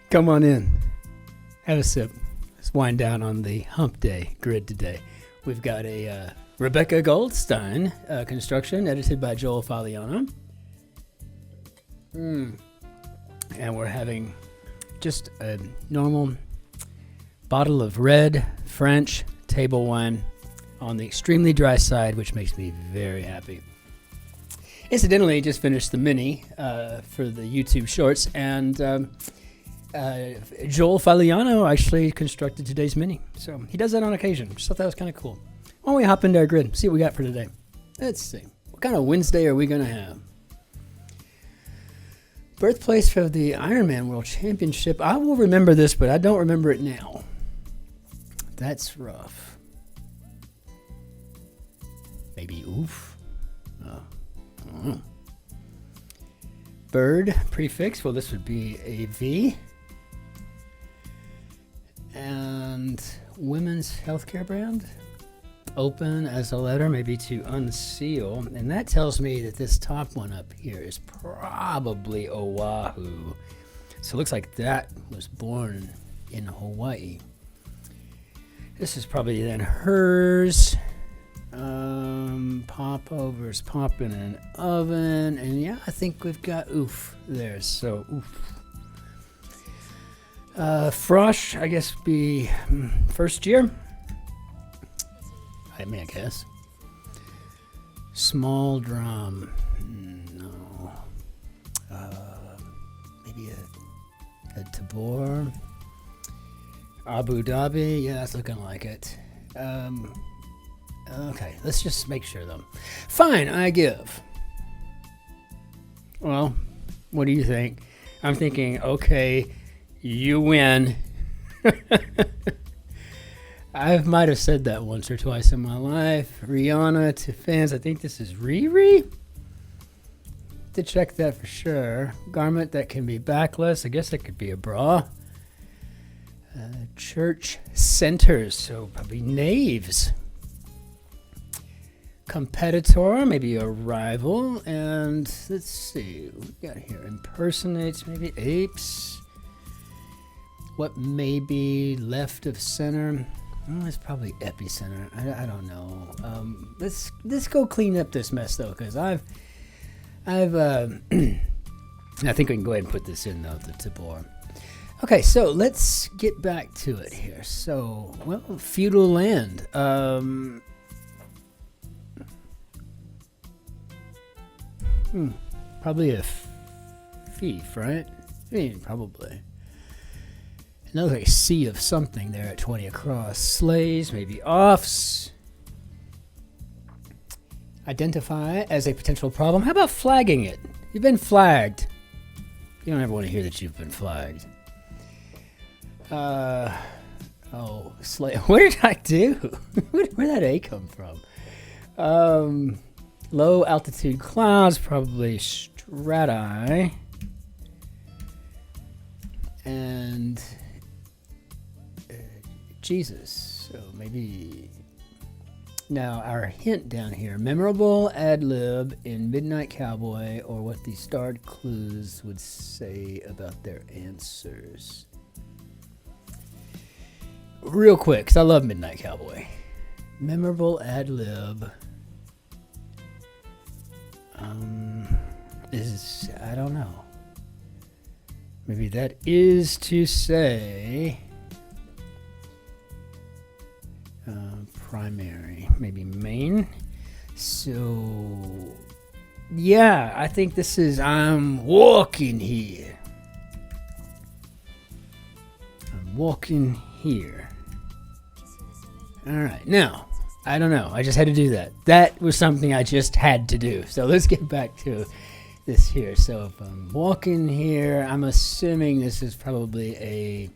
Come on in. Have a sip. Let's wind down on the HumpDay grid today. We've got a Rebecca Goldstein construction edited by Joel Fagliano. And we're having just a normal bottle of red French table wine on the extremely dry side, which makes me very happy. Incidentally, just finished the mini for the YouTube shorts, and Joel Fagliano actually constructed today's mini. So he does that on occasion. Just thought that was kind of cool. Why don't we hop into our grid, see what we got for today? Let's see. What kind of Wednesday are we going to have? Birthplace for the Ironman World Championship. I will remember this, but I don't remember it now. That's rough. Maybe oof. Oh. I don't know. Bird prefix. Well, this would be a V. And women's healthcare brand. Open as a letter, maybe to unseal. And that tells me that this top one up here is probably Oahu. So it looks like that was born in Hawaii. This is probably then hers. Popovers, pop in an oven. And yeah, I think we've got oof there. So oof. Frosh, I guess, be first year. I mean, I guess. Small drum. No. Maybe a Tabor. Abu Dhabi. Yeah, that's looking like it. Okay, let's just make sure, though. Fine, I give. Well, what do you think? I'm thinking, okay, you win. I might have said that once or twice in my life. Rihanna to fans. I think this is Riri. To check that for sure. Garment that can be backless. I guess it could be a bra. Church centers. So probably knaves. Competitor. Maybe a rival. And let's see. What we got here? Impersonates. Maybe apes. What may be left of center? It's probably epicenter. I don't know. Let's go clean up this mess though, because I've I think we can go ahead and put this in though, the Tabor. Okay, so let's get back to it here. So, well, feudal land. Probably a fief, right? I mean, probably. Another like sea of something there at 20 across. Slays, maybe offs. Identify as a potential problem. How about flagging it? You've been flagged. You don't ever want to hear that you've been flagged. Slay. What did I do? Where'd that A come from? Low altitude clouds, probably strati. And Jesus. So maybe. Now our hint down here: memorable ad lib in Midnight Cowboy, or what the starred clues would say about their answers. Real quick, because I love Midnight Cowboy. Memorable ad lib. I don't know. Maybe that is to say primary, maybe main. So yeah, I think this is I'm walking here. I'm walking here. All right, now I don't know. I just had to do that. That was something I just had to do. So let's get back to this here. So if I'm walking here, I'm assuming this is probably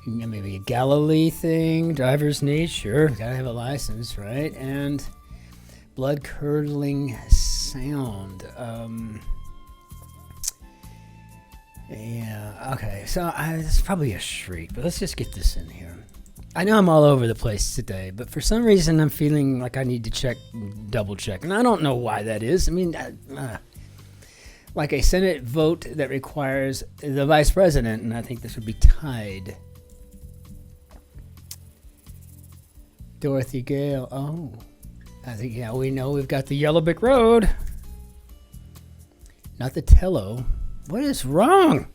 maybe a Galilee thing. Driver's need, sure. Gotta have a license, right? And blood curdling sound. Yeah, okay. So it's probably a shriek, but let's just get this in here. I know I'm all over the place today, but for some reason I'm feeling like I need to double check. And I don't know why that is. I mean, like a Senate vote that requires the vice president, and I think this would be tied. Dorothy Gale. Oh, I think, yeah, we know we've got the Yellow Brick Road. Not the Tello. What is wrong?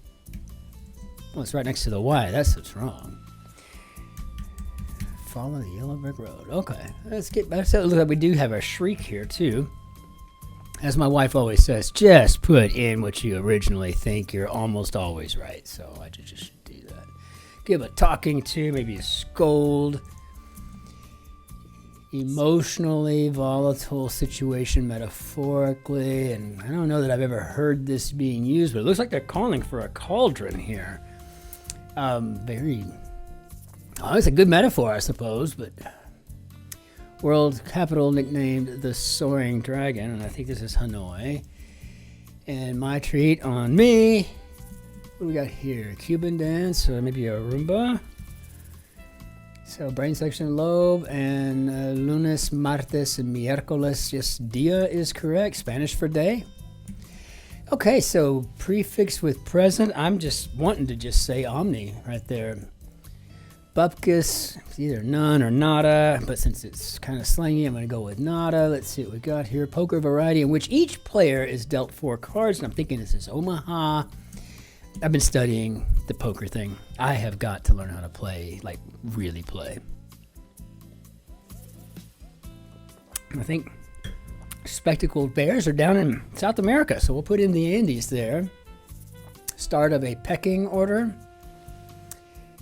Well, it's right next to the Y. That's what's wrong. Follow the Yellow Brick Road. Okay, let's get back. So it looks like we do have a shriek here too. As my wife always says, just put in what you originally think. You're almost always right. So I just should do that. Give a talking to, maybe a scold. Emotionally volatile situation metaphorically. And I don't know that I've ever heard this being used, but it looks like they're calling for a cauldron here. It's a good metaphor, I suppose, but world capital nicknamed the Soaring Dragon, and I think this is Hanoi. And my treat on me, what do we got here? Cuban dance, or maybe a Roomba. So brain section lobe, and lunes, martes, and miércoles, yes, dia is correct. Spanish for day. Okay, so prefix with present, I'm just wanting to just say omni right there. Bupkis, it's either none or nada, but since it's kind of slangy, I'm going to go with nada. Let's see what we got here. Poker variety in which each player is dealt 4 cards, and I'm thinking this is Omaha. I've been studying the poker thing. I have got to learn how to play, like really play. I think spectacled bears are down in South America, so we'll put in the Andes there. Start of a pecking order.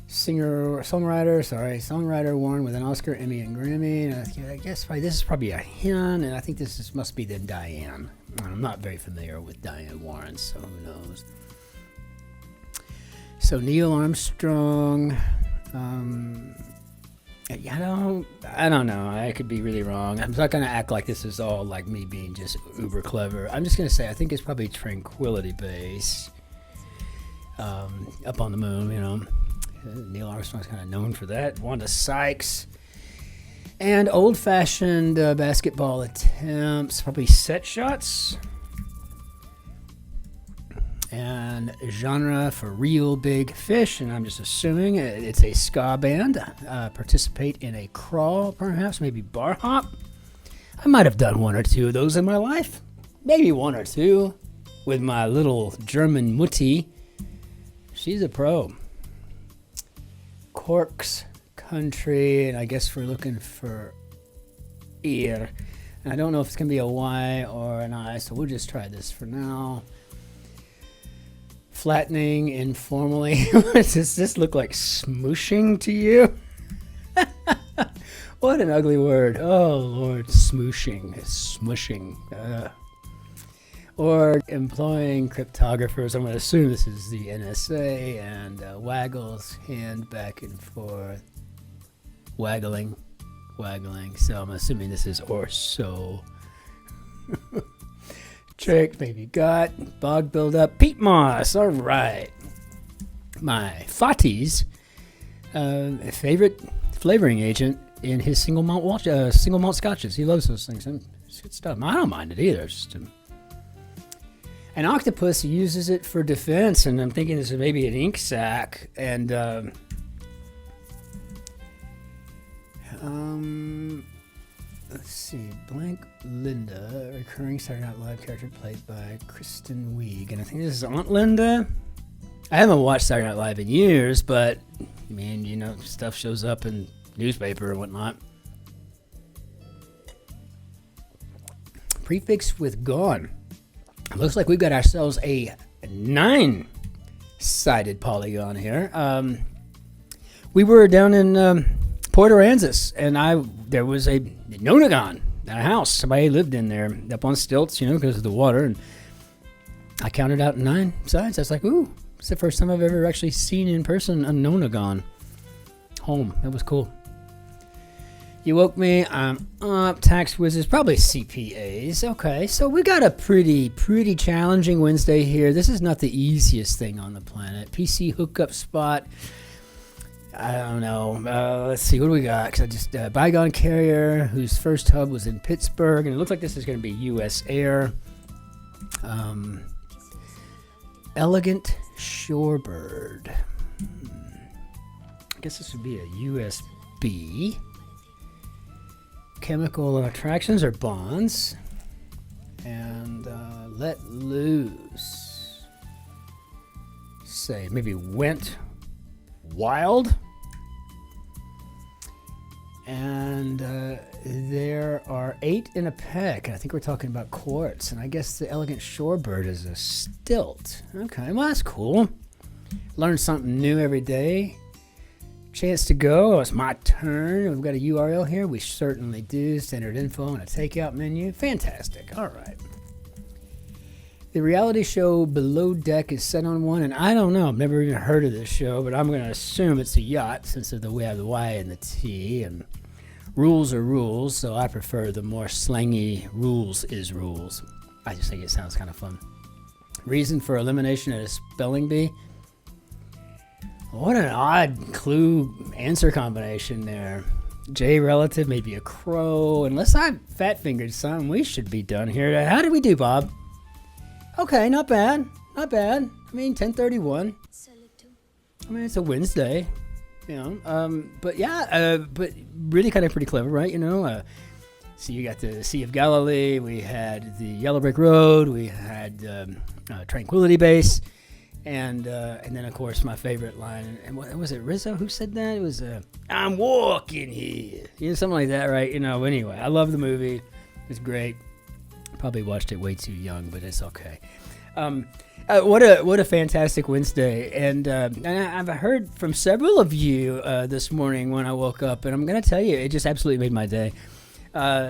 Songwriter won with an Oscar, Emmy, and Grammy. And I guess this is probably a hen, and I think must be the Diane. I'm not very familiar with Diane Warren, so who knows. So Neil Armstrong. I don't know. I could be really wrong. I'm not going to act like this is all like me being just uber clever. I'm just going to say I think it's probably Tranquility Base. Up on the moon, you know. Neil Armstrong's kind of known for that. Wanda Sykes. And old-fashioned basketball attempts. Probably set shots. And genre for Real Big Fish. And I'm just assuming it's a ska band. Participate in a crawl, perhaps. Maybe bar hop. I might have done 1 or 2 of those in my life. Maybe 1 or 2. With my little German mutti. She's a pro. Corks country, and I guess we're looking for ear. And I don't know if it's going to be a Y or an I, so we'll just try this for now. Flattening informally. Does this look like smooshing to you? What an ugly word. Oh, Lord. Smooshing. Smushing. Or employing cryptographers. I'm going to assume this is the NSA, and waggles, hand back and forth. Waggling. So I'm assuming this is or so. Trick, maybe got. Bog buildup. Peat moss. All right. My Fatih's favorite flavoring agent in his single malt scotches. He loves those things. It's good stuff. I don't mind it either. It's just an octopus uses it for defense, and I'm thinking this is maybe an ink sac. And let's see, Blank Linda, recurring Saturday Night Live character played by Kristen Wiig, and I think this is Aunt Linda. I haven't watched Saturday Night Live in years, but I mean, you know, stuff shows up in newspaper and whatnot. Prefix with gone. Looks like we've got ourselves a 9-sided polygon here. We were down in Port Aransas, and there was a nonagon, a house. Somebody lived in there up on stilts, you know, because of the water. And I counted out 9 sides. I was like, ooh, it's the first time I've ever actually seen in person a nonagon home. That was cool. You woke me, I'm up. Tax whizzes, probably CPAs. Okay, so we got a pretty challenging Wednesday here. This is not the easiest thing on the planet. PC hookup spot. I don't know. Let's see, what do we got? Because I just Bygone Carrier, whose first hub was in Pittsburgh, and it looks like this is going to be U.S. Air. elegant shorebird. I guess this would be a USB. Chemical attractions or bonds. And let loose. Say maybe went wild. And there are 8 in a peck. I think we're talking about quartz. And I guess the elegant shorebird is a stilt. Okay, well, that's cool. Learn something new every day. Chance to go. It's my turn. We've got a URL here. We certainly do. Standard info and a takeout menu. Fantastic. All right. The reality show Below Deck is set on one, and I don't know. I've never even heard of this show, but I'm going to assume it's a yacht since of the way I have the Y and the T, and rules are rules, so I prefer the more slangy rules is rules. I just think it sounds kind of fun. Reason for elimination at a spelling bee. What an odd clue answer combination there. J relative, maybe a crow. Unless I fat-fingered some, we should be done here. How did we do, Bob? Okay, not bad. Not bad. I mean, 10:31. I mean, it's a Wednesday. You know, but yeah, but really kind of pretty clever, right? You know, so you got the Sea of Galilee. We had the Yellow Brick Road. We had Tranquility Base. And then, of course, my favorite line. And what was it, Rizzo who said that? It was, I'm walking here. You know, something like that, right? You know, anyway, I love the movie. It's great. Probably watched it way too young, but it's okay. What a fantastic Wednesday. And I've heard from several of you this morning when I woke up. And I'm going to tell you, it just absolutely made my day.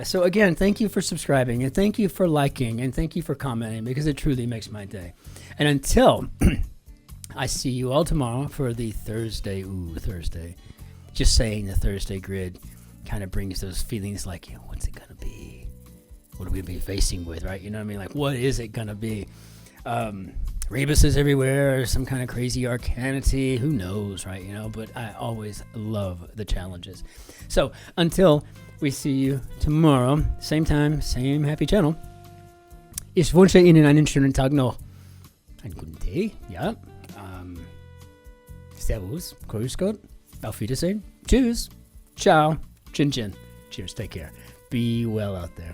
So, again, thank you for subscribing. And thank you for liking. And thank you for commenting, because it truly makes my day. And until I see you all tomorrow for the Thursday. Ooh, Thursday. Just saying the Thursday grid kind of brings those feelings like, you know, what's it going to be? What are we going to be facing with, right? You know what I mean? Like, what is it going to be? Rebus is everywhere, some kind of crazy arcanity. Who knows, right? You know, but I always love the challenges. So until we see you tomorrow, same time, same happy channel. Ich wünsche Ihnen einen schönen Tag noch. Einen guten Tag, ja. Servus, grüß Gott, auf Wiedersehen, tschüss, ciao, Cin-Cin. Cheers, take care. Be well out there.